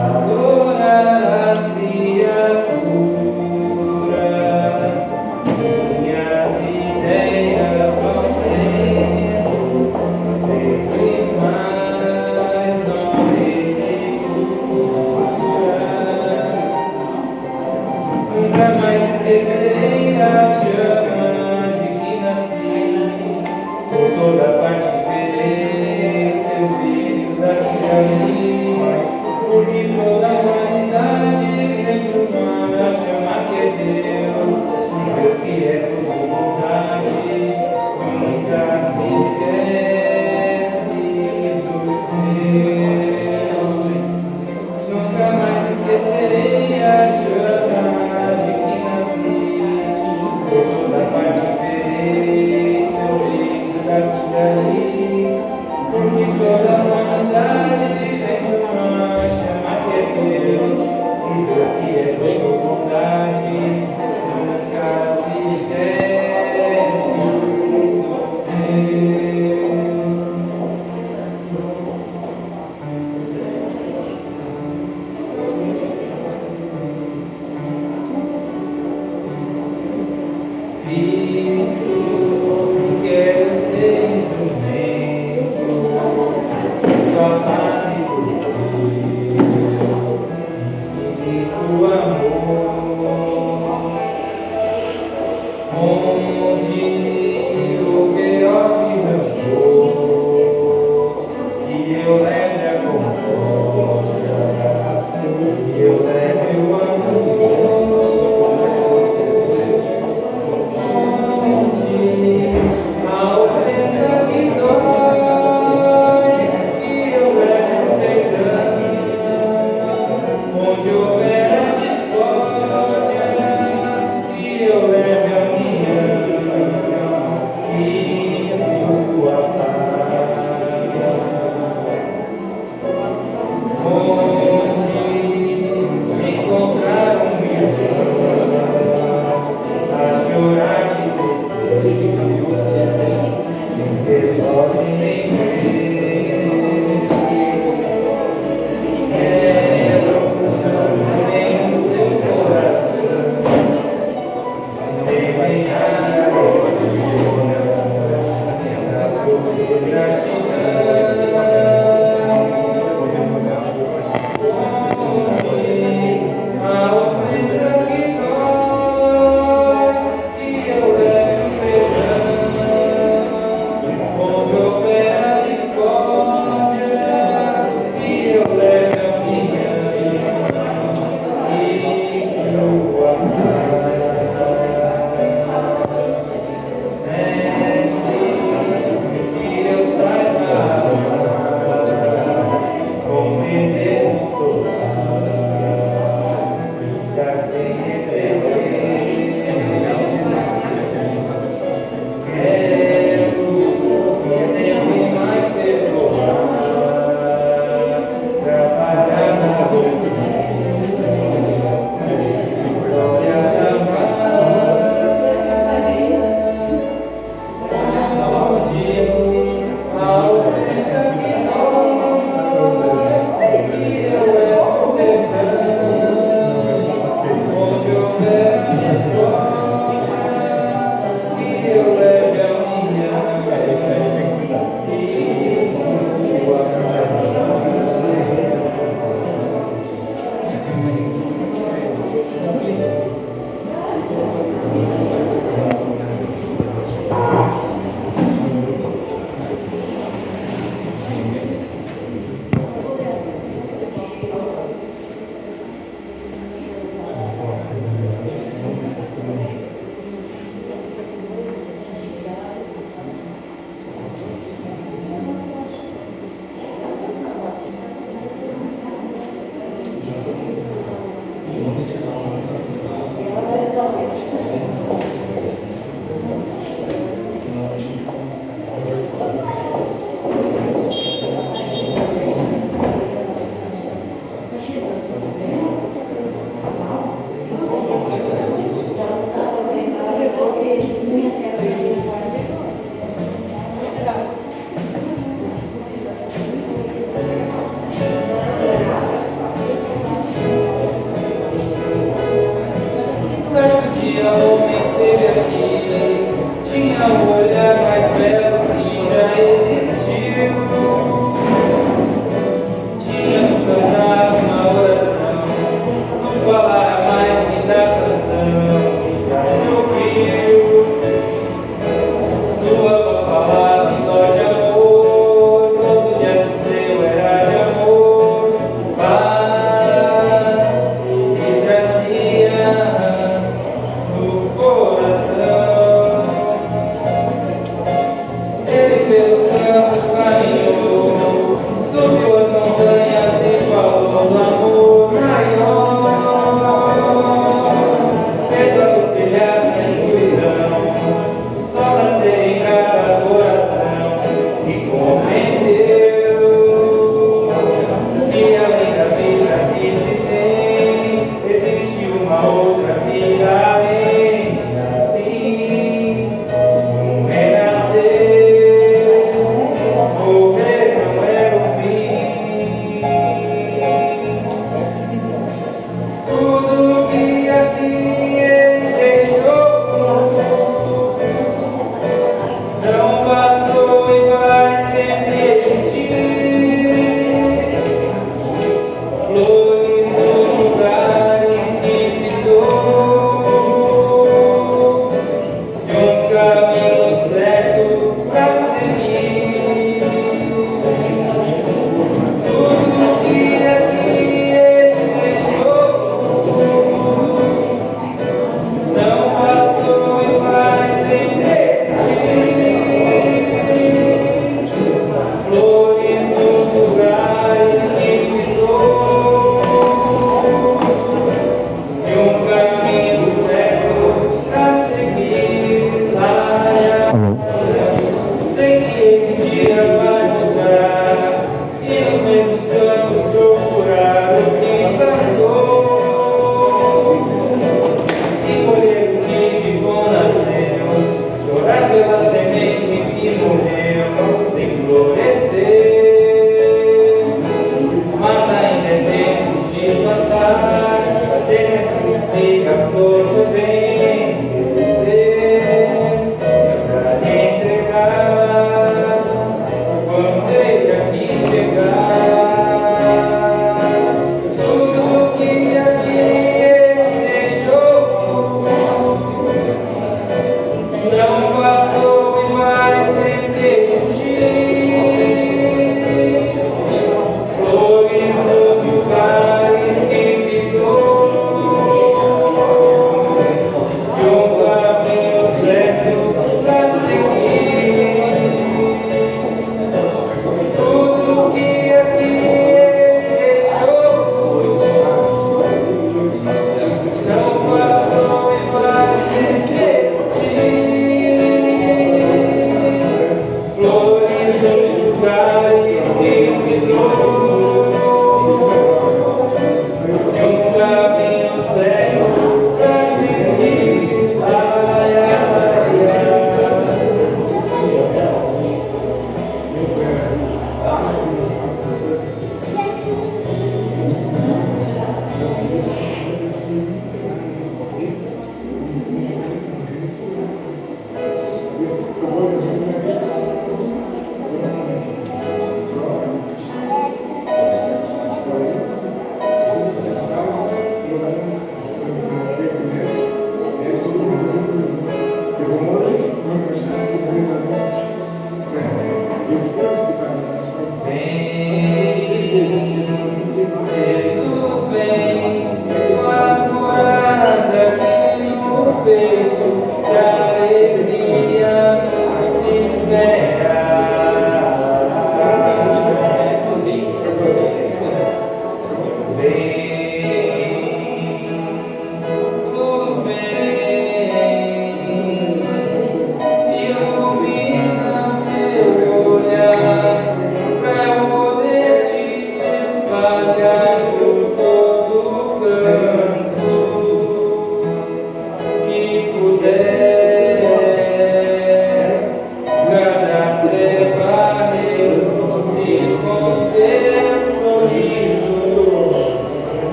Adorar as criaturas, minhas ideias vão ser sempre mais nobres e puras. Nunca mais esquecerei a chama de que nasci, por toda parte verei seu brilho daqui a mim. Porque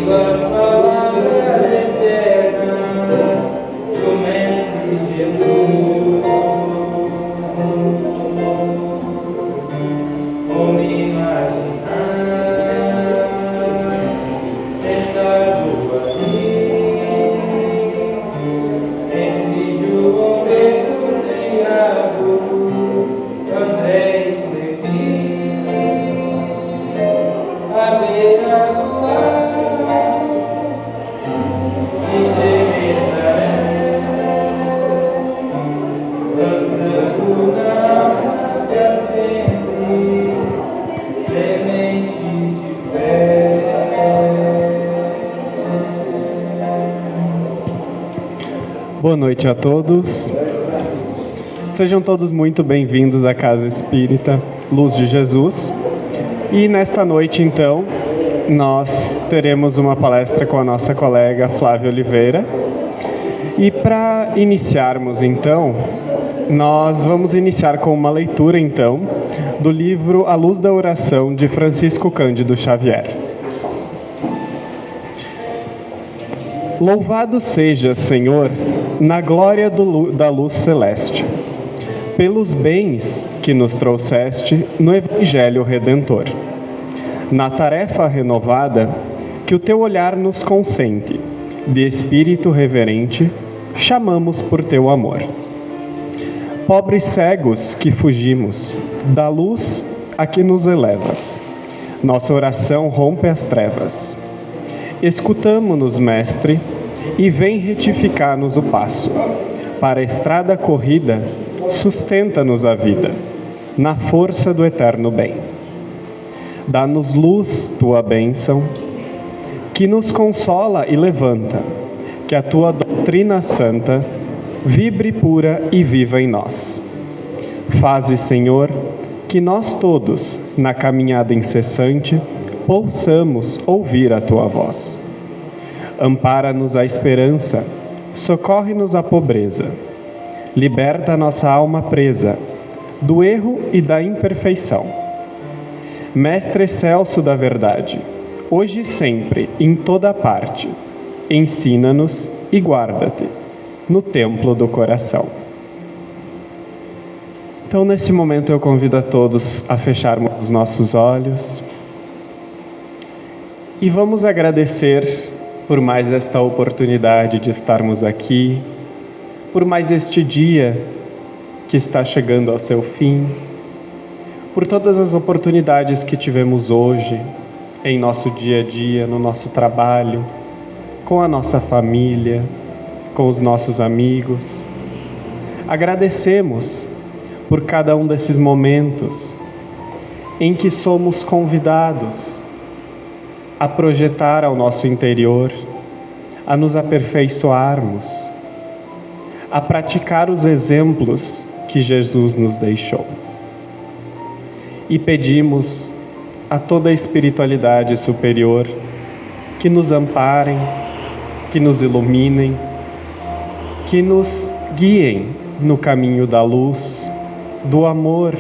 vivas palavras eternas do Mestre Jesus. Ou me imaginar sentado ali, entre João, Pedro, Tiago, André e Levi, à beira do lago de Genezaré, lançando na água sempre sementes de fé. Boa noite a todos. Sejam todos muito bem-vindos à Casa Espírita Luz de Jesus. E nesta noite, então, nós teremos uma palestra com a nossa colega Flávia Oliveira. E para iniciarmos, então, nós vamos iniciar com uma leitura, então, do livro A Luz da Oração, de Francisco Cândido Xavier. Louvado sejas, Senhor, na glória da luz celeste, pelos bens que nos trouxeste no Evangelho Redentor, na tarefa renovada que o teu olhar nos consente, de espírito reverente, chamamos por teu amor. Pobres cegos que fugimos da luz a que nos elevas, nossa oração rompe as trevas. Escutamo-nos, Mestre, e vem retificar-nos o passo. Para a estrada corrida, sustenta-nos a vida, na força do eterno bem. Dá-nos luz, tua bênção, que nos consola e levanta, que a tua doutrina santa vibre pura e viva em nós. Faze, Senhor, que nós todos, na caminhada incessante, possamos ouvir a tua voz. Ampara-nos a esperança, socorre-nos a pobreza. Liberta nossa alma presa do erro e da imperfeição. Mestre excelso da verdade, hoje e sempre, em toda parte, ensina-nos e guarda-te no templo do coração. Então, nesse momento, eu convido a todos a fecharmos os nossos olhos e vamos agradecer por mais esta oportunidade de estarmos aqui, por mais este dia que está chegando ao seu fim, por todas as oportunidades que tivemos hoje em nosso dia a dia, no nosso trabalho, com a nossa família, com os nossos amigos. Agradecemos por cada um desses momentos em que somos convidados a projetar ao nosso interior, a nos aperfeiçoarmos, a praticar os exemplos que Jesus nos deixou. E pedimos a toda a espiritualidade superior que nos amparem, que nos iluminem, que nos guiem no caminho da luz, do amor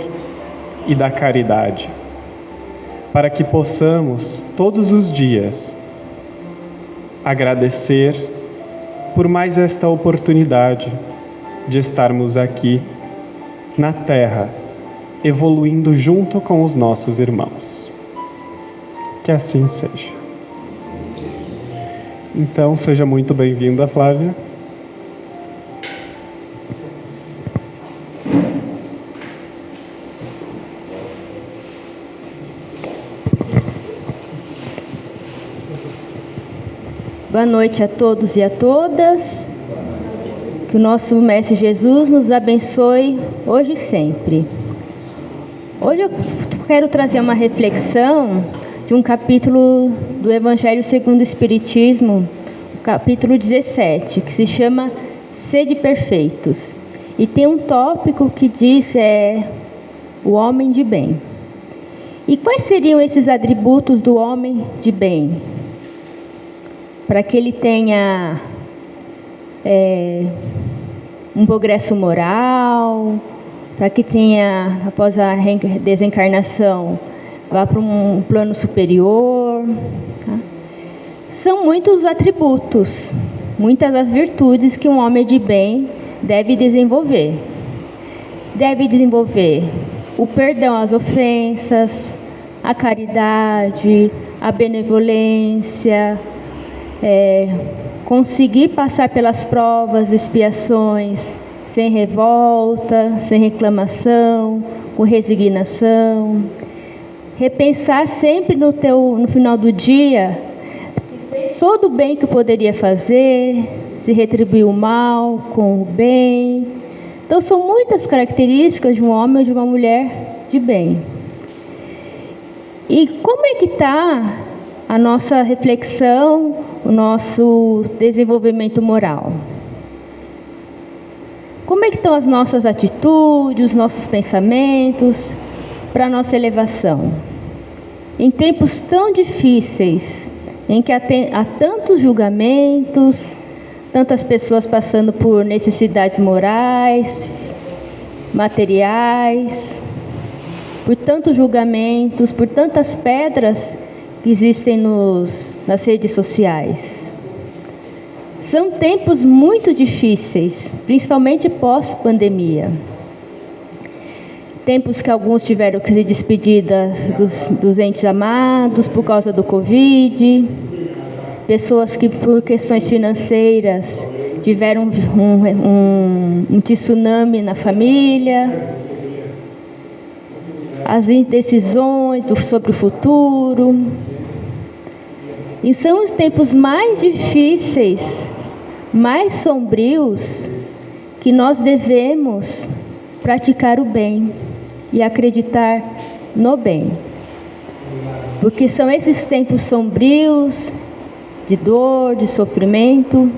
e da caridade, para que possamos, todos os dias, agradecer por mais esta oportunidade de estarmos aqui na Terra, evoluindo junto com os nossos irmãos. Que assim seja. Então, seja muito bem-vinda, Flávia. Boa noite a todos e a todas. Que o nosso Mestre Jesus nos abençoe hoje e sempre. Hoje eu quero trazer uma reflexão de um capítulo do Evangelho segundo o Espiritismo, o capítulo 17, que se chama Sede Perfeitos. E tem um tópico que diz o homem de bem. E quais seriam esses atributos do homem de bem? Para que ele tenha um progresso moral, para que tenha, após a desencarnação, vá para um plano superior. Tá? são muitos os atributos, muitas as virtudes que um homem de bem deve desenvolver. Deve desenvolver o perdão às ofensas, a caridade, a benevolência, conseguir passar pelas provas, expiações, sem revolta, sem reclamação, com resignação. Repensar sempre no final do dia, se fez todo o bem que poderia fazer, se retribuiu o mal com o bem. Então são muitas características de um homem ou de uma mulher de bem. E como é que está a nossa reflexão, o nosso desenvolvimento moral? Como é que estão as nossas atitudes, os nossos pensamentos para a nossa elevação? Em tempos tão difíceis, em que há tantos julgamentos, tantas pessoas passando por necessidades morais, materiais, por tantos julgamentos, por tantas pedras que existem nas redes sociais. São tempos muito difíceis, principalmente pós-pandemia. Tempos que alguns tiveram que se despedir dos entes amados por causa do Covid. Pessoas que por questões financeiras tiveram um tsunami na família. As indecisões sobre o futuro. E são os tempos mais difíceis, mais sombrios, que nós devemos praticar o bem e acreditar no bem. Porque são esses tempos sombrios, de dor, de sofrimento,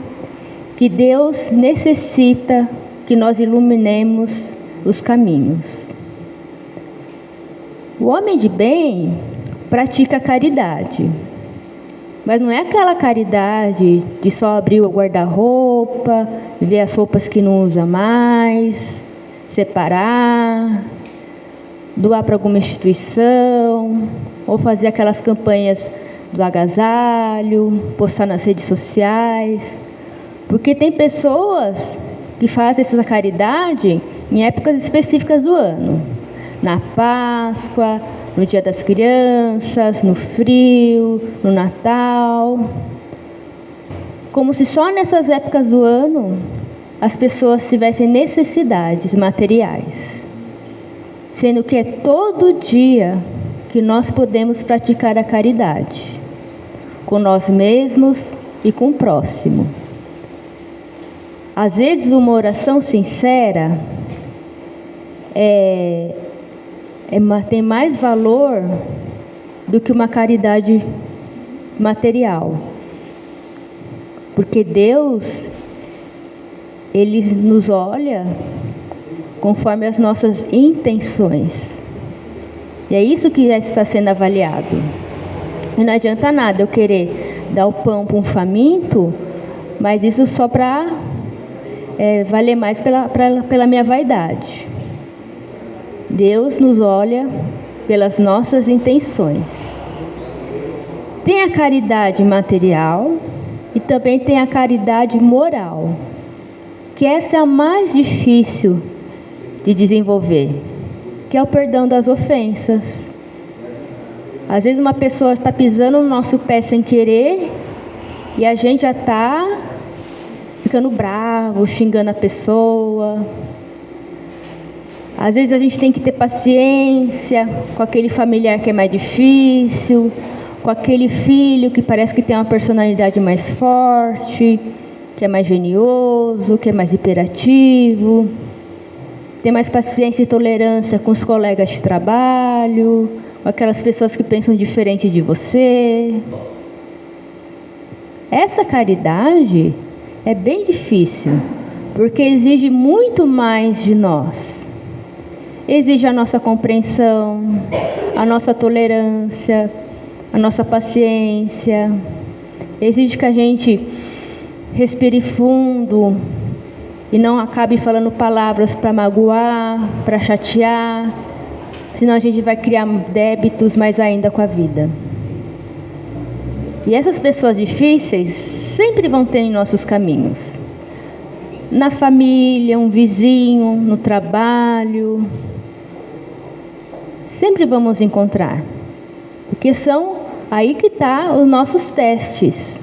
que Deus necessita que nós iluminemos os caminhos. O homem de bem pratica a caridade, mas não é aquela caridade de só abrir o guarda-roupa, ver as roupas que não usa mais, separar, doar para alguma instituição, ou fazer aquelas campanhas do agasalho, postar nas redes sociais. Porque tem pessoas que fazem essa caridade em épocas específicas do ano. Na Páscoa, no Dia das Crianças, no frio, no Natal. Como se só nessas épocas do ano as pessoas tivessem necessidades materiais. Sendo que é todo dia que nós podemos praticar a caridade, com nós mesmos e com o próximo. Às vezes uma oração sincera tem mais valor do que uma caridade material. Porque Deus, Ele nos olha conforme as nossas intenções. E é isso que está sendo avaliado. E não adianta nada eu querer dar o pão para um faminto, mas isso só para valer mais pela minha vaidade. Deus nos olha pelas nossas intenções. Tem a caridade material e também tem a caridade moral, que essa é a mais difícil de desenvolver, que é o perdão das ofensas. Às vezes uma pessoa está pisando no nosso pé sem querer e a gente já está ficando bravo, xingando a pessoa. Às vezes a gente tem que ter paciência com aquele familiar que é mais difícil, com aquele filho que parece que tem uma personalidade mais forte, que é mais genioso, que é mais hiperativo. Ter mais paciência e tolerância com os colegas de trabalho, com aquelas pessoas que pensam diferente de você. Essa caridade é bem difícil, porque exige muito mais de nós. Exige a nossa compreensão, a nossa tolerância, a nossa paciência. Exige que a gente respire fundo e não acabe falando palavras para magoar, para chatear, senão a gente vai criar débitos mais ainda com a vida. E essas pessoas difíceis sempre vão ter em nossos caminhos. Na família, um vizinho, no trabalho. Sempre vamos encontrar. Porque são aí que está os nossos testes.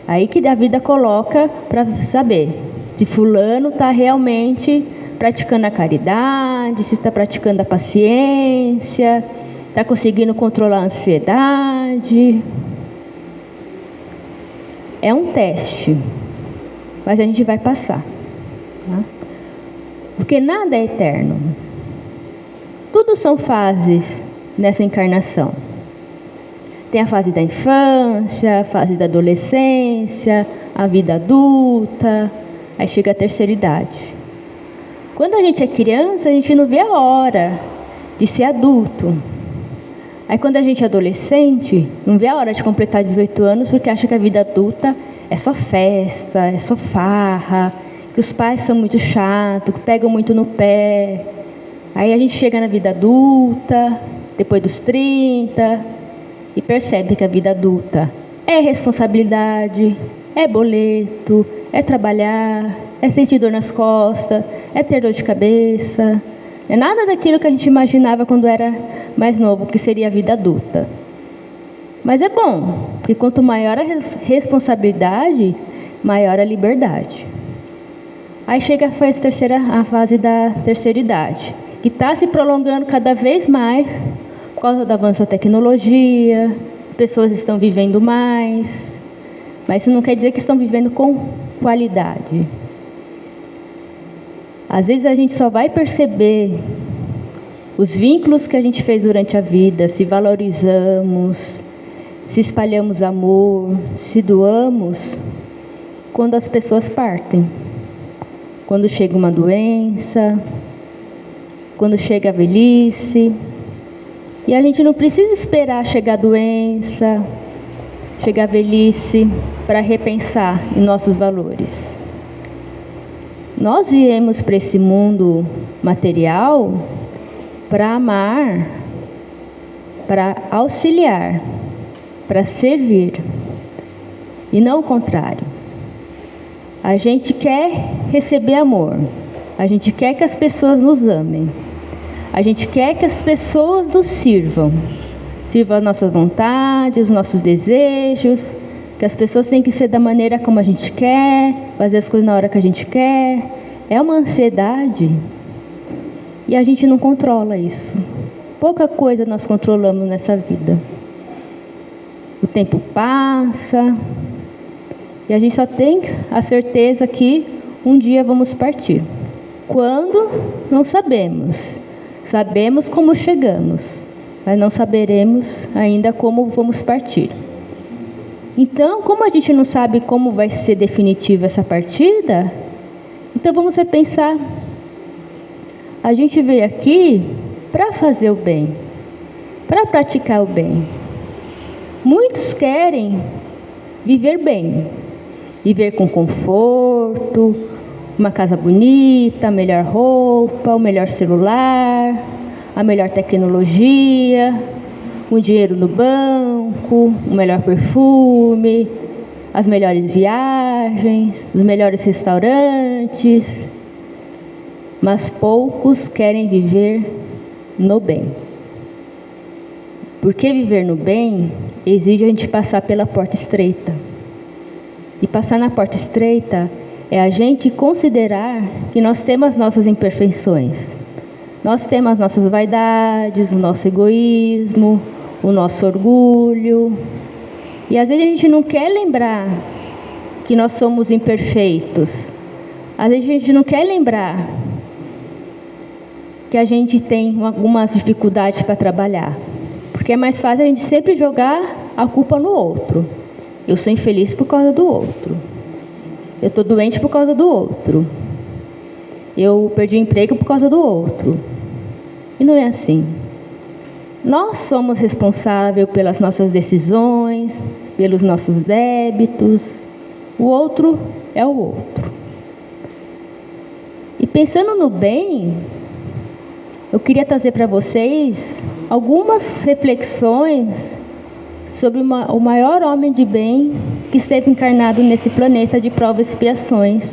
Aí que a vida coloca para saber se fulano está realmente praticando a caridade, se está praticando a paciência, está conseguindo controlar a ansiedade. É um teste, mas a gente vai passar. Tá? Porque nada é eterno. Tudo são fases nessa encarnação. Tem a fase da infância, a fase da adolescência, a vida adulta, aí chega a terceira idade. Quando a gente é criança, a gente não vê a hora de ser adulto. Aí quando a gente é adolescente, não vê a hora de completar 18 anos porque acha que a vida adulta é só festa, é só farra, que os pais são muito chatos, que pegam muito no pé. Aí a gente chega na vida adulta, depois dos 30, e percebe que a vida adulta é responsabilidade, é boleto, é trabalhar, é sentir dor nas costas, é ter dor de cabeça. É nada daquilo que a gente imaginava quando era mais novo, que seria a vida adulta. Mas é bom, porque quanto maior a responsabilidade, maior a liberdade. Aí chega a fase da terceira idade, que está se prolongando cada vez mais, por causa do avanço da tecnologia, as pessoas estão vivendo mais, mas isso não quer dizer que estão vivendo com qualidade. Às vezes a gente só vai perceber os vínculos que a gente fez durante a vida, se valorizamos, se espalhamos amor, se doamos, quando as pessoas partem. Quando chega uma doença, quando chega a velhice. E a gente não precisa esperar chegar a doença, chegar a velhice, para repensar em nossos valores. Nós viemos para esse mundo material para amar, para auxiliar, para servir, e não o contrário. A gente quer receber amor, a gente quer que as pessoas nos amem, a gente quer que as pessoas nos sirvam as nossas vontades, os nossos desejos, que as pessoas têm que ser da maneira como a gente quer, fazer as coisas na hora que a gente quer. É uma ansiedade e a gente não controla isso. Pouca coisa nós controlamos nessa vida. O tempo passa e a gente só tem a certeza que um dia vamos partir. Quando? Não sabemos. Sabemos como chegamos, mas não saberemos ainda como vamos partir. Então, como a gente não sabe como vai ser definitiva essa partida, então vamos repensar. A gente veio aqui para fazer o bem, para praticar o bem. Muitos querem viver bem, viver com conforto, uma casa bonita, a melhor roupa, o melhor celular, a melhor tecnologia, o dinheiro no banco, o melhor perfume, as melhores viagens, os melhores restaurantes. Mas poucos querem viver no bem. Porque viver no bem exige a gente passar pela porta estreita. E passar na porta estreita é a gente considerar que nós temos as nossas imperfeições. Nós temos as nossas vaidades, o nosso egoísmo, o nosso orgulho. E às vezes a gente não quer lembrar que nós somos imperfeitos. Às vezes a gente não quer lembrar que a gente tem algumas dificuldades para trabalhar. Porque é mais fácil a gente sempre jogar a culpa no outro. Eu sou infeliz por causa do outro. Eu estou doente por causa do outro. Eu perdi o emprego por causa do outro. E não é assim. Nós somos responsáveis pelas nossas decisões, pelos nossos débitos. O outro é o outro. E pensando no bem, eu queria trazer para vocês algumas reflexões sobre o maior homem de bem que esteve encarnado nesse planeta de provas e expiações,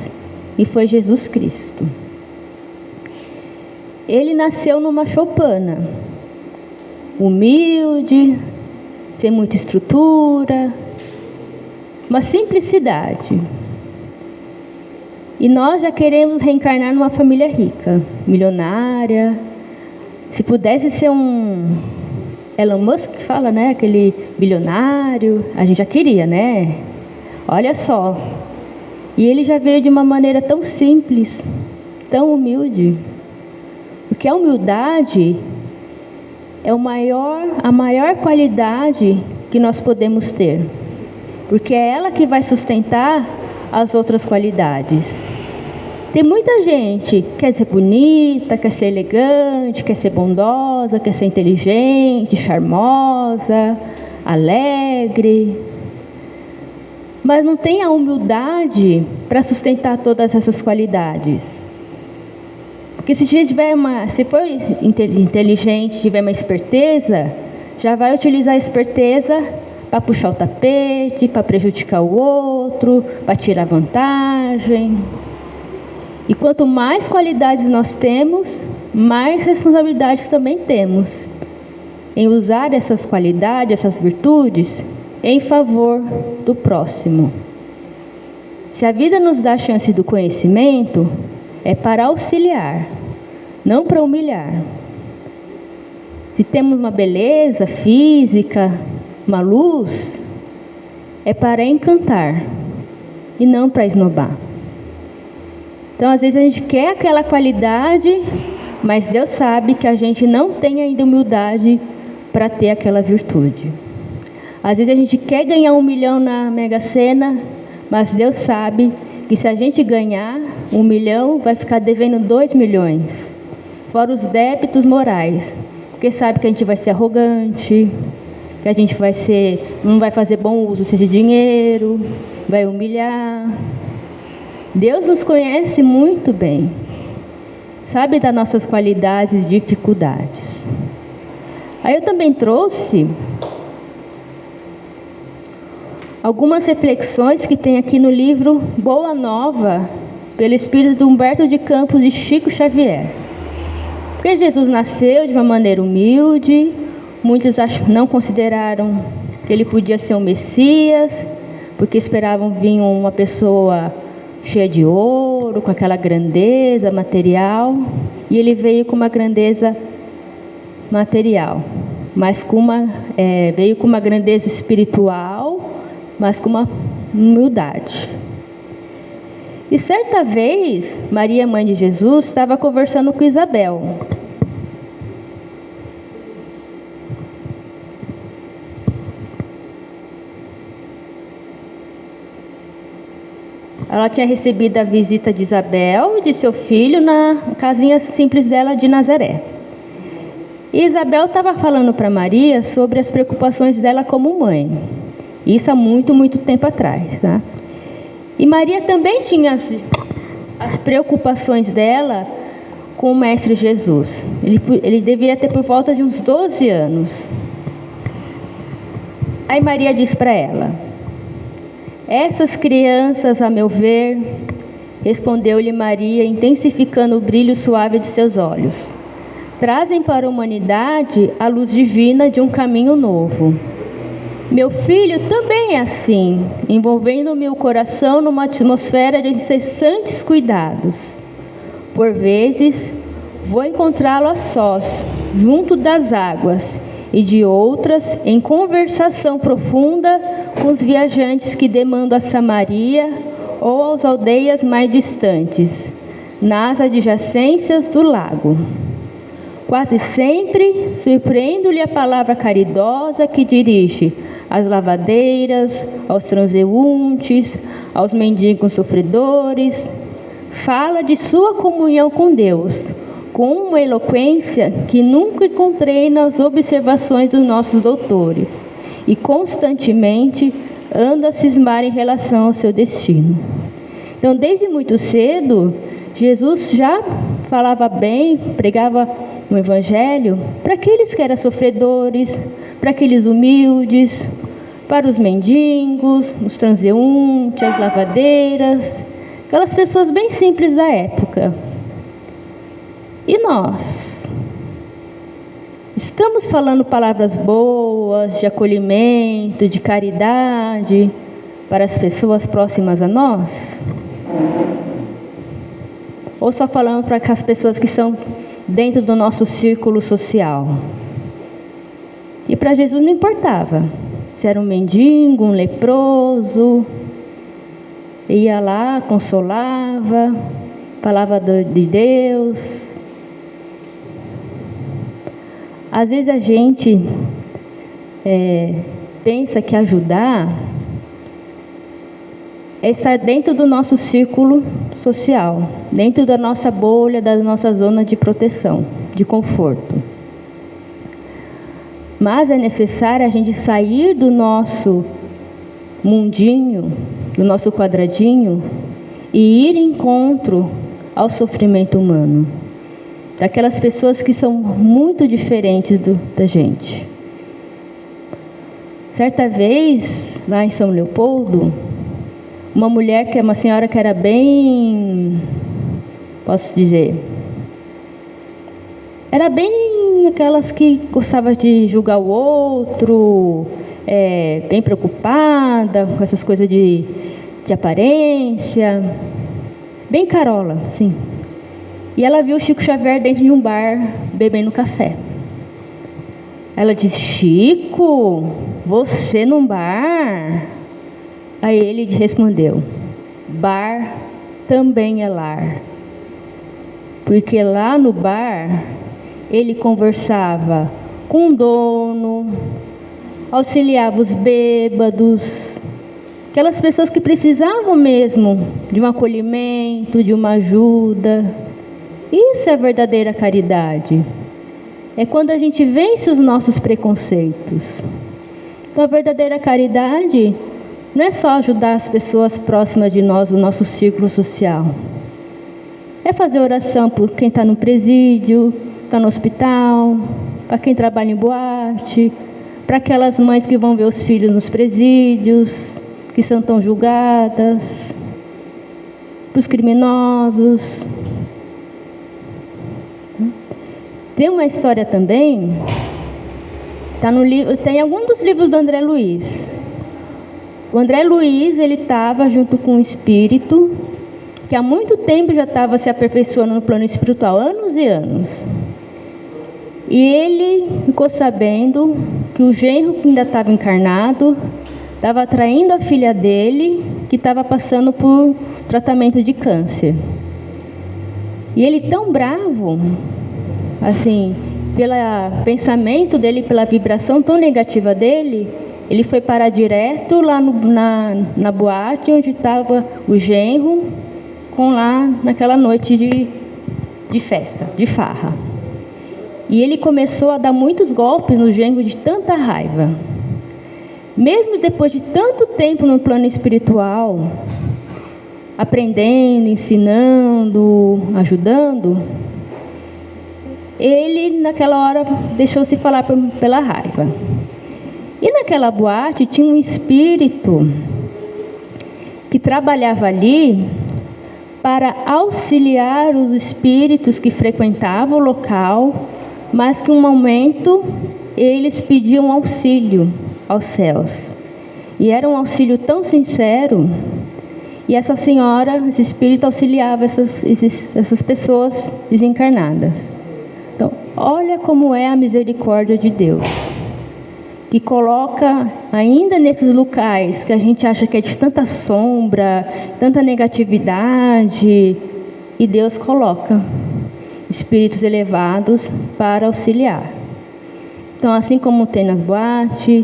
e foi Jesus Cristo. Ele nasceu numa choupana, humilde, sem muita estrutura, uma simplicidade. E nós já queremos reencarnar numa família rica, milionária. Se pudesse ser um Elon Musk, que fala, né? Aquele bilionário, a gente já queria, né? Olha só. E ele já veio de uma maneira tão simples, tão humilde. Porque a humildade é a maior qualidade que nós podemos ter. Porque é ela que vai sustentar as outras qualidades. Tem muita gente que quer ser bonita, quer ser elegante, quer ser bondosa, quer ser inteligente, charmosa, alegre, mas não tem a humildade para sustentar todas essas qualidades. Porque se for inteligente, tiver uma esperteza, já vai utilizar a esperteza para puxar o tapete, para prejudicar o outro, para tirar vantagem. E quanto mais qualidades nós temos, mais responsabilidades também temos em usar essas qualidades, essas virtudes, em favor do próximo. Se a vida nos dá a chance do conhecimento, é para auxiliar, não para humilhar. Se temos uma beleza física, uma luz, é para encantar e não para esnobar. Então, às vezes a gente quer aquela qualidade, mas Deus sabe que a gente não tem ainda humildade para ter aquela virtude. Às vezes a gente quer ganhar 1 milhão na Mega Sena, mas Deus sabe que se a gente ganhar 1 milhão, vai ficar devendo 2 milhões. Fora os débitos morais. Porque sabe que a gente vai ser arrogante, que a gente não vai fazer bom uso desse dinheiro, vai humilhar. Deus nos conhece muito bem, sabe das nossas qualidades e dificuldades. Aí eu também trouxe algumas reflexões que tem aqui no livro Boa Nova, pelo espírito de Humberto de Campos e Chico Xavier. Porque Jesus nasceu de uma maneira humilde, muitos não consideraram que ele podia ser um Messias, porque esperavam vir uma pessoa cheia de ouro, com aquela grandeza material, e ele veio com uma grandeza material, mas veio com uma grandeza espiritual, mas com uma humildade. E certa vez, Maria, mãe de Jesus, estava conversando com Isabel. Ela tinha recebido a visita de Isabel e de seu filho na casinha simples dela de Nazaré. E Isabel estava falando para Maria sobre as preocupações dela como mãe. Isso há muito, muito tempo atrás, tá? E Maria também tinha as preocupações dela com o Mestre Jesus. Ele devia ter por volta de uns 12 anos. Aí Maria diz para ela: essas crianças, a meu ver, respondeu-lhe Maria, intensificando o brilho suave de seus olhos, trazem para a humanidade a luz divina de um caminho novo. Meu filho também é assim, envolvendo meu coração numa atmosfera de incessantes cuidados. Por vezes, vou encontrá-lo a sós, junto das águas, e de outras, em conversação profunda com os viajantes que demandam a Samaria ou às aldeias mais distantes, nas adjacências do lago. Quase sempre surpreendo-lhe a palavra caridosa que dirige às lavadeiras, aos transeuntes, aos mendigos sofredores. Fala de sua comunhão com Deus, com uma eloquência que nunca encontrei nas observações dos nossos doutores, e constantemente anda a cismar em relação ao seu destino. Então, desde muito cedo, Jesus já falava bem, pregava o Evangelho para aqueles que eram sofredores, para aqueles humildes, para os mendigos, os transeuntes, as lavadeiras, aquelas pessoas bem simples da época. E nós? Estamos falando palavras boas, de acolhimento, de caridade para as pessoas próximas a nós? Ou só falando para as pessoas que são dentro do nosso círculo social? E para Jesus não importava se era um mendigo, um leproso, ia lá, consolava, falava de Deus. Às vezes a gente pensa que ajudar é estar dentro do nosso círculo social, dentro da nossa bolha, da nossa zona de proteção, de conforto. Mas é necessário a gente sair do nosso mundinho, do nosso quadradinho, e ir em encontro ao sofrimento humano, daquelas pessoas que são muito diferentes da gente. Certa vez, lá em São Leopoldo, uma mulher, uma senhora que era bem, posso dizer, era bem aquelas que gostava de julgar o outro, bem preocupada com essas coisas de aparência, bem carola, sim. E ela viu o Chico Xavier dentro de um bar, bebendo café. Ela disse: Chico, você num bar? Aí ele respondeu: bar também é lar. Porque lá no bar, ele conversava com o dono, auxiliava os bêbados, aquelas pessoas que precisavam mesmo de um acolhimento, de uma ajuda. Isso é verdadeira caridade. É quando a gente vence os nossos preconceitos. Então a verdadeira caridade não é só ajudar as pessoas próximas de nós, o nosso círculo social. É fazer oração por quem está no presídio, está no hospital, para quem trabalha em boate, para aquelas mães que vão ver os filhos nos presídios, que são tão julgadas, para os criminosos. Tem uma história também, tá no livro, tem algum dos livros do André Luiz. O André Luiz, ele estava junto com um espírito que há muito tempo já estava se aperfeiçoando no plano espiritual, anos e anos. E ele ficou sabendo que o genro que ainda estava encarnado estava atraindo a filha dele, que estava passando por tratamento de câncer. E ele, tão bravo, assim, pelo pensamento dele, pela vibração tão negativa dele, ele foi parar direto lá na boate onde estava o genro, lá naquela noite de festa, de farra. E ele começou a dar muitos golpes no genro de tanta raiva. Mesmo depois de tanto tempo no plano espiritual, aprendendo, ensinando, ajudando, ele naquela hora deixou-se falar pela raiva. E naquela boate tinha um espírito que trabalhava ali para auxiliar os espíritos que frequentavam o local, mas que em um momento eles pediam auxílio aos céus. E era um auxílio tão sincero, e essa senhora, esse espírito, auxiliava essas pessoas desencarnadas. Então, olha como é a misericórdia de Deus, que coloca ainda nesses locais que a gente acha que é de tanta sombra, tanta negatividade, e Deus coloca espíritos elevados para auxiliar. Então, assim como tem nas boates,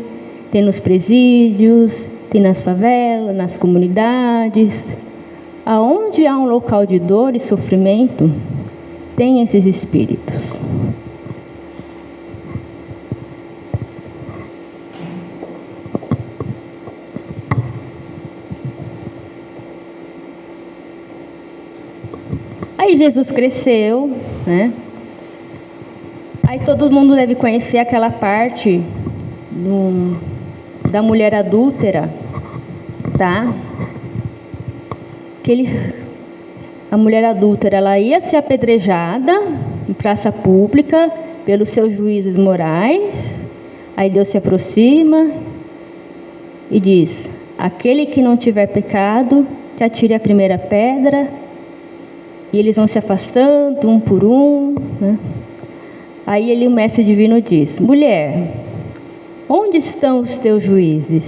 tem nos presídios, tem nas favelas, nas comunidades, aonde há um local de dor e sofrimento, tem esses espíritos. Aí Jesus cresceu, né? Aí todo mundo deve conhecer aquela parte da mulher adúltera, tá? A mulher adúltera, ela ia ser apedrejada em praça pública pelos seus juízes morais. Aí Deus se aproxima e diz: aquele que não tiver pecado, que atire a primeira pedra. E eles vão se afastando um por um, né? Aí o mestre divino diz: mulher, onde estão os teus juízes?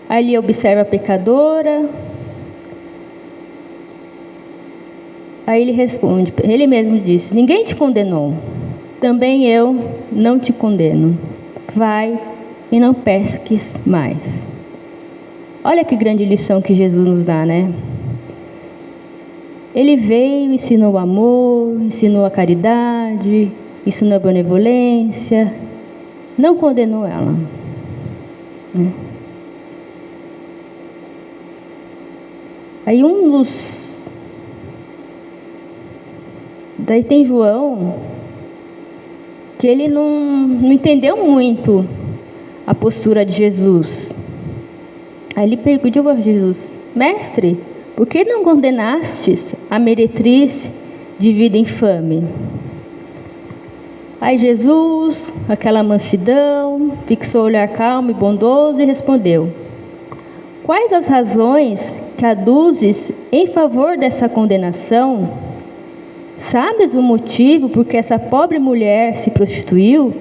Aí ele observa a pecadora. Aí ele responde, ele mesmo diz: ninguém te condenou, também eu não te condeno. Vai e não peques mais. Olha que grande lição que Jesus nos dá, né? Ele veio, ensinou o amor, ensinou a caridade, ensinou a benevolência, não condenou ela, né? Aí daí tem João, que ele não entendeu muito a postura de Jesus. Aí ele perguntou a Jesus: mestre, por que não condenastes a meretriz de vida infame? Aí Jesus, aquela mansidão, fixou o olhar calmo e bondoso e respondeu: quais as razões que aduzes em favor dessa condenação? Sabes o motivo por que essa pobre mulher se prostituiu?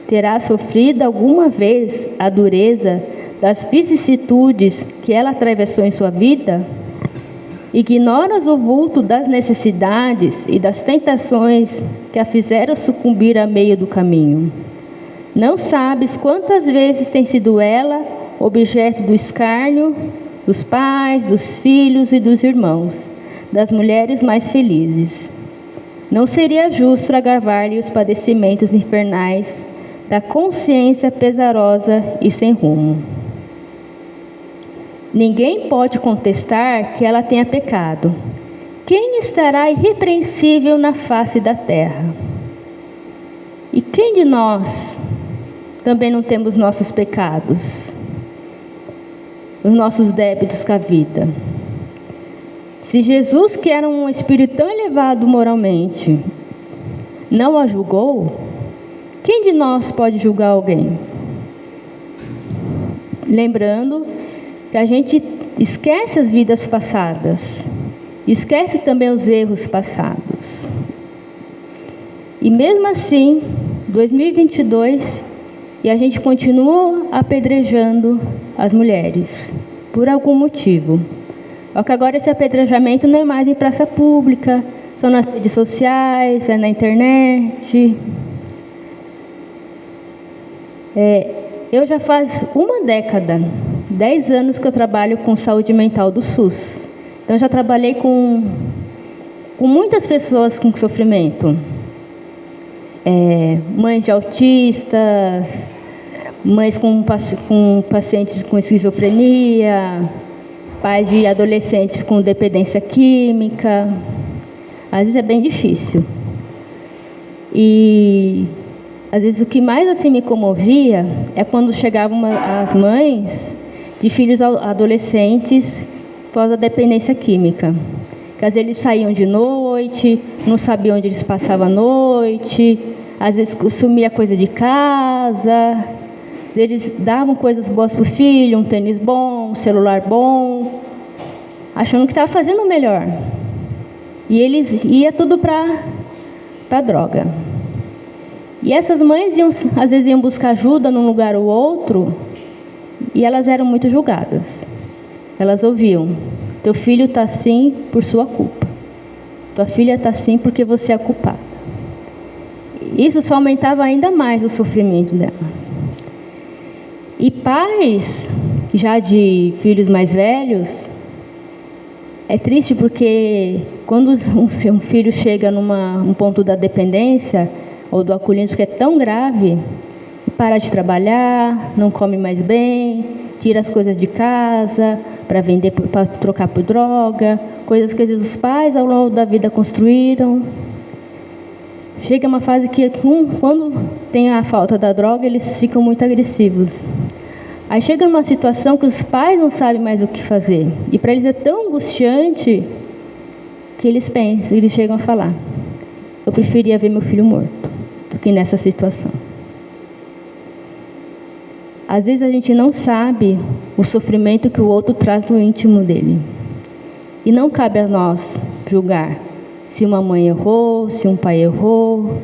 Terá sofrido alguma vez a dureza das vicissitudes que ela atravessou em sua vida? Ignoras o vulto das necessidades e das tentações que a fizeram sucumbir a meio do caminho. Não sabes quantas vezes tem sido ela objeto do escárnio dos pais, dos filhos e dos irmãos, das mulheres mais felizes. Não seria justo agravar-lhe os padecimentos infernais da consciência pesarosa e sem rumo. Ninguém pode contestar que ela tenha pecado. Quem estará irrepreensível na face da terra? E quem de nós também não temos nossos pecados, os nossos débitos com a vida? Se Jesus, que era um espírito tão elevado moralmente, não a julgou, quem de nós pode julgar alguém? Lembrando que a gente esquece as vidas passadas, esquece também os erros passados. E mesmo assim, 2022, e a gente continua apedrejando as mulheres, por algum motivo. Só que agora esse apedrejamento não é mais em praça pública, são nas redes sociais, é na internet. Eu já faz uma década, 10 anos que eu trabalho com saúde mental do SUS. Então já trabalhei com muitas pessoas com sofrimento. Mães de autistas, mães com pacientes com esquizofrenia, pais de adolescentes com dependência química. Às vezes é bem difícil. E às vezes o que mais assim me comovia é quando chegavam as mães de filhos adolescentes pós a dependência química. Que às vezes eles saíam de noite, não sabiam onde eles passavam a noite, às vezes sumia coisa de casa, eles davam coisas boas para o filho, um tênis bom, um celular bom, achando que estava fazendo o melhor. E eles iam tudo para droga. E essas mães às vezes iam buscar ajuda num lugar ou outro, e elas eram muito julgadas. Elas ouviam: teu filho está assim por sua culpa, tua filha está assim porque você é culpada. Isso só aumentava ainda mais o sofrimento dela. E pais, já de filhos mais velhos, é triste porque quando um filho chega num ponto da dependência ou do alcoolismo que é tão grave, para de trabalhar, não come mais bem, tira as coisas de casa para vender, para trocar por droga, coisas que às vezes os pais ao longo da vida construíram. Chega uma fase que quando tem a falta da droga, eles ficam muito agressivos. Aí chega numa situação que os pais não sabem mais o que fazer. E para eles é tão angustiante que eles pensam, eles chegam a falar: eu preferia ver meu filho morto do que nessa situação. Às vezes a gente não sabe o sofrimento que o outro traz no íntimo dele. E não cabe a nós julgar se uma mãe errou, se um pai errou.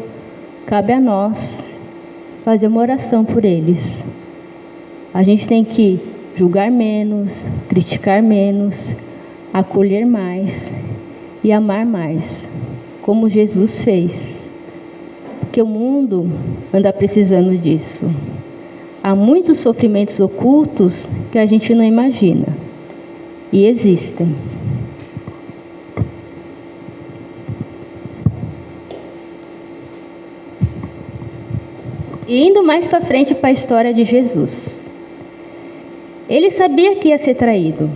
Cabe a nós fazer uma oração por eles. A gente tem que julgar menos, criticar menos, acolher mais e amar mais, como Jesus fez. Porque o mundo anda precisando disso. Há muitos sofrimentos ocultos que a gente não imagina. E existem. E indo mais para frente para a história de Jesus. Ele sabia que ia ser traído.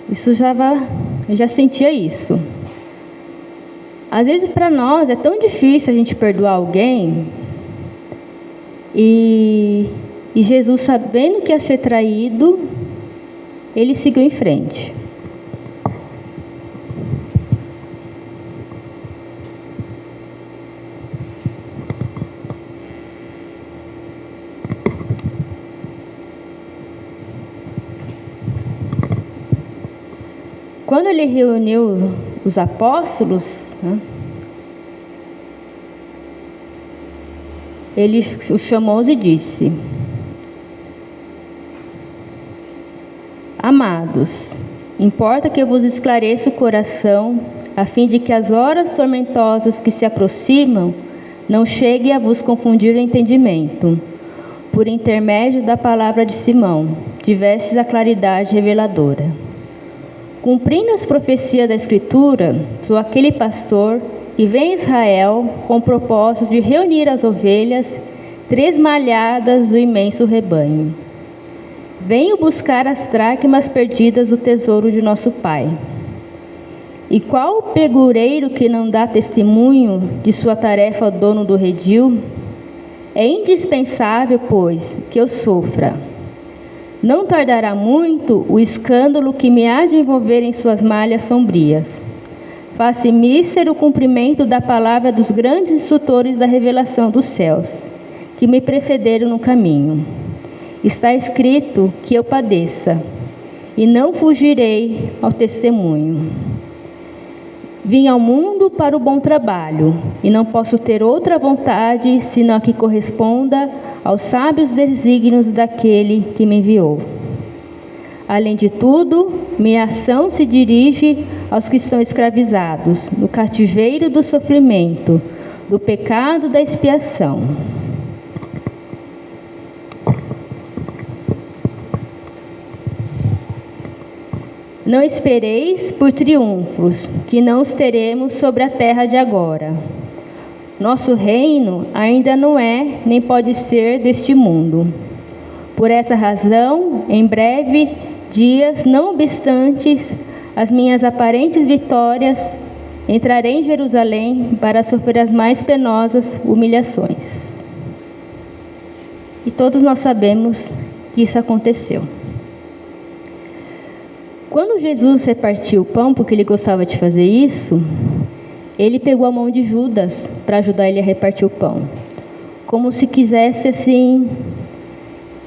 Eu já sentia isso. Às vezes para nós é tão difícil a gente perdoar alguém. E Jesus, sabendo que ia ser traído, ele seguiu em frente. Quando ele reuniu os apóstolos, ele os chamou e disse: amados, importa que eu vos esclareça o coração, a fim de que as horas tormentosas que se aproximam não cheguem a vos confundir o entendimento. Por intermédio da palavra de Simão, tivestes a claridade reveladora. Cumprindo as profecias da Escritura, sou aquele pastor que vem a Israel com o propósito de reunir as ovelhas tresmalhadas do imenso rebanho. Venho buscar as dracmas perdidas do tesouro de nosso Pai. E qual o pegureiro que não dá testemunho de sua tarefa ao dono do redil? É indispensável, pois, que eu sofra. Não tardará muito o escândalo que me há de envolver em suas malhas sombrias. Faça mísero o cumprimento da palavra dos grandes instrutores da revelação dos céus, que me precederam no caminho. Está escrito que eu padeça, e não fugirei ao testemunho. Vim ao mundo para o bom trabalho, e não posso ter outra vontade, senão a que corresponda aos sábios desígnios daquele que me enviou. Além de tudo, minha ação se dirige aos que estão escravizados, no cativeiro do sofrimento, do pecado da expiação. Não espereis por triunfos, que não os teremos sobre a terra de agora. Nosso reino ainda não é, nem pode ser deste mundo. Por essa razão, em breve dias, não obstante as minhas aparentes vitórias, entrarei em Jerusalém para sofrer as mais penosas humilhações. E todos nós sabemos que isso aconteceu. Quando Jesus repartiu o pão, porque ele gostava de fazer isso, ele pegou a mão de Judas para ajudar ele a repartir o pão. Como se quisesse, assim,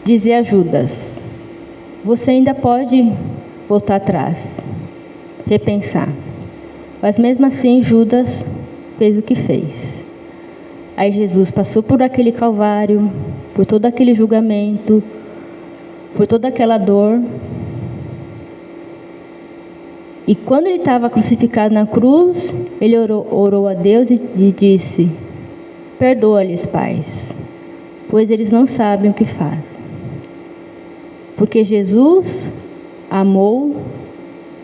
dizer a Judas: você ainda pode voltar atrás, repensar. Mas mesmo assim, Judas fez o que fez. Aí Jesus passou por aquele calvário, por todo aquele julgamento, por toda aquela dor. E quando ele estava crucificado na cruz, ele orou a Deus e disse: perdoa-lhes, Pai, pois eles não sabem o que fazem. Porque Jesus amou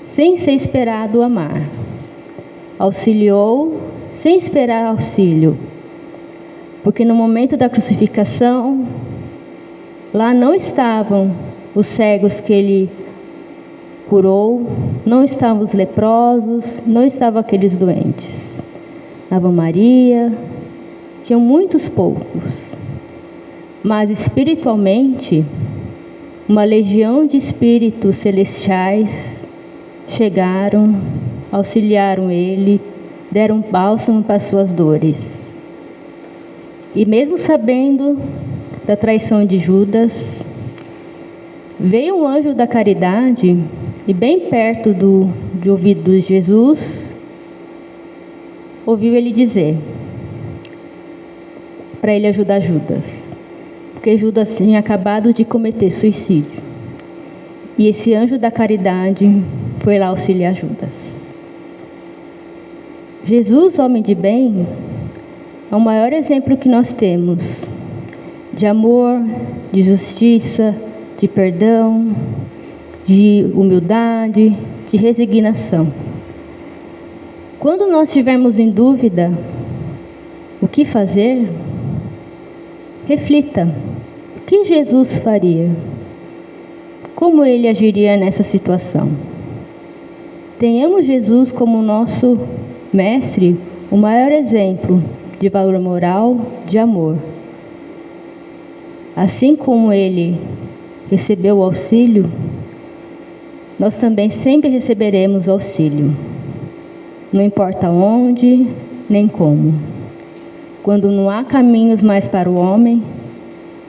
sem ser esperado amar. Auxiliou sem esperar auxílio. Porque no momento da crucificação, lá não estavam os cegos que ele curou, não estavam os leprosos, não estavam aqueles doentes. Estava Maria, tinham muitos poucos. Mas espiritualmente, uma legião de espíritos celestiais chegaram, auxiliaram ele, deram bálsamo para suas dores. E mesmo sabendo da traição de Judas, veio um anjo da caridade e bem perto de ouvido de Jesus, ouviu ele dizer para ele ajudar Judas, porque Judas tinha acabado de cometer suicídio. E esse anjo da caridade foi lá auxiliar Judas. Jesus, homem de bem, é o maior exemplo que nós temos de amor, de justiça, de perdão, de humildade, de resignação. Quando nós estivermos em dúvida o que fazer, reflita: o que Jesus faria? Como ele agiria nessa situação? Tenhamos Jesus como nosso mestre, o maior exemplo de valor moral, de amor. Assim como ele recebeu o auxílio, nós também sempre receberemos auxílio. Não importa onde, nem como. Quando não há caminhos mais para o homem,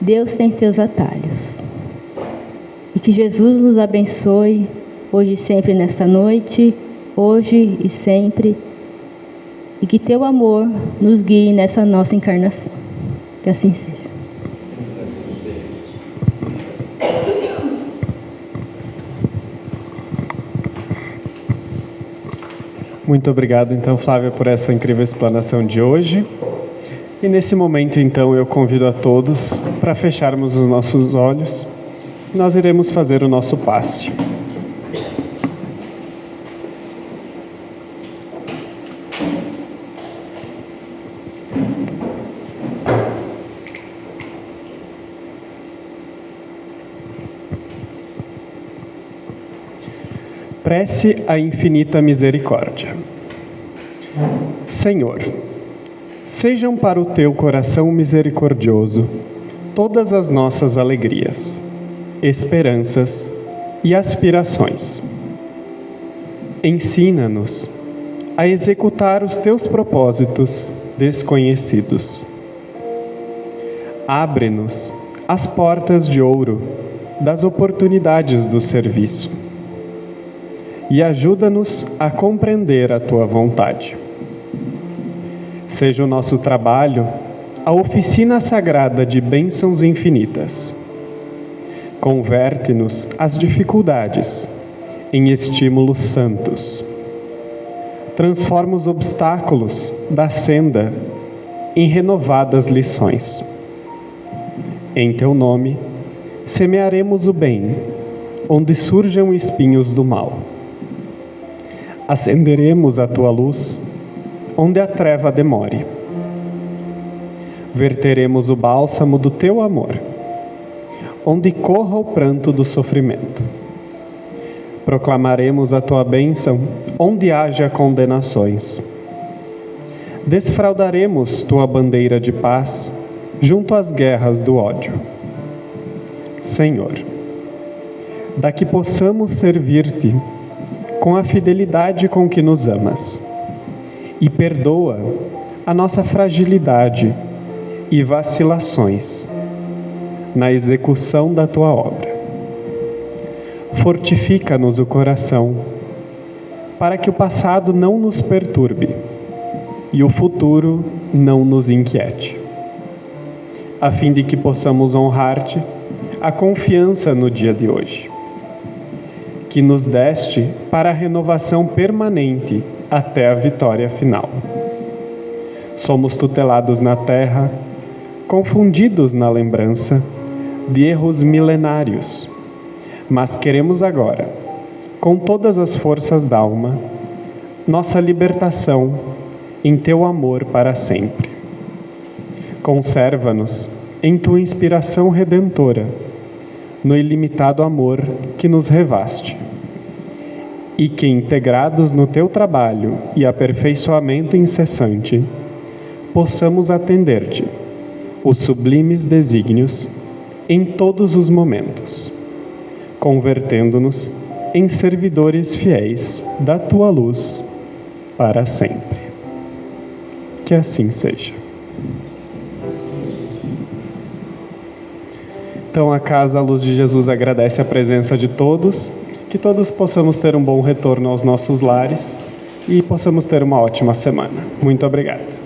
Deus tem seus atalhos. E que Jesus nos abençoe, hoje e sempre nesta noite, hoje e sempre. E que teu amor nos guie nessa nossa encarnação. Que assim seja. Muito obrigado, então, Flávia, por essa incrível explanação de hoje. E nesse momento, então, eu convido a todos para fecharmos os nossos olhos. Nós iremos fazer o nosso passe. Prece à infinita misericórdia. Senhor, sejam para o teu coração misericordioso todas as nossas alegrias, esperanças e aspirações. Ensina-nos a executar os teus propósitos desconhecidos. Abre-nos as portas de ouro das oportunidades do serviço e ajuda-nos a compreender a tua vontade. Seja o nosso trabalho a oficina sagrada de bênçãos infinitas. Converte-nos as dificuldades em estímulos santos. Transforma os obstáculos da senda em renovadas lições. Em teu nome, semearemos o bem, onde surjam espinhos do mal. Acenderemos a tua luz, onde a treva demore. Verteremos o bálsamo do teu amor, onde corra o pranto do sofrimento. Proclamaremos a tua bênção, onde haja condenações. Desfraldaremos tua bandeira de paz, junto às guerras do ódio. Senhor, da que possamos servir-te com a fidelidade com que nos amas, e perdoa a nossa fragilidade e vacilações na execução da tua obra. Fortifica-nos o coração, para que o passado não nos perturbe e o futuro não nos inquiete, a fim de que possamos honrar-te a confiança no dia de hoje, que nos deste para a renovação permanente até a vitória final. Somos tutelados na terra, confundidos na lembrança de erros milenários, mas queremos agora, com todas as forças da alma, nossa libertação em teu amor para sempre. Conserva-nos em tua inspiração redentora, no ilimitado amor que nos revaste, e que, integrados no teu trabalho e aperfeiçoamento incessante, possamos atender-te, os sublimes desígnios, em todos os momentos. convertendo-nos em servidores fiéis da tua luz para sempre. Que assim seja. Então a Casa Luz de Jesus agradece a presença de todos, que todos possamos ter um bom retorno aos nossos lares e possamos ter uma ótima semana. Muito obrigado.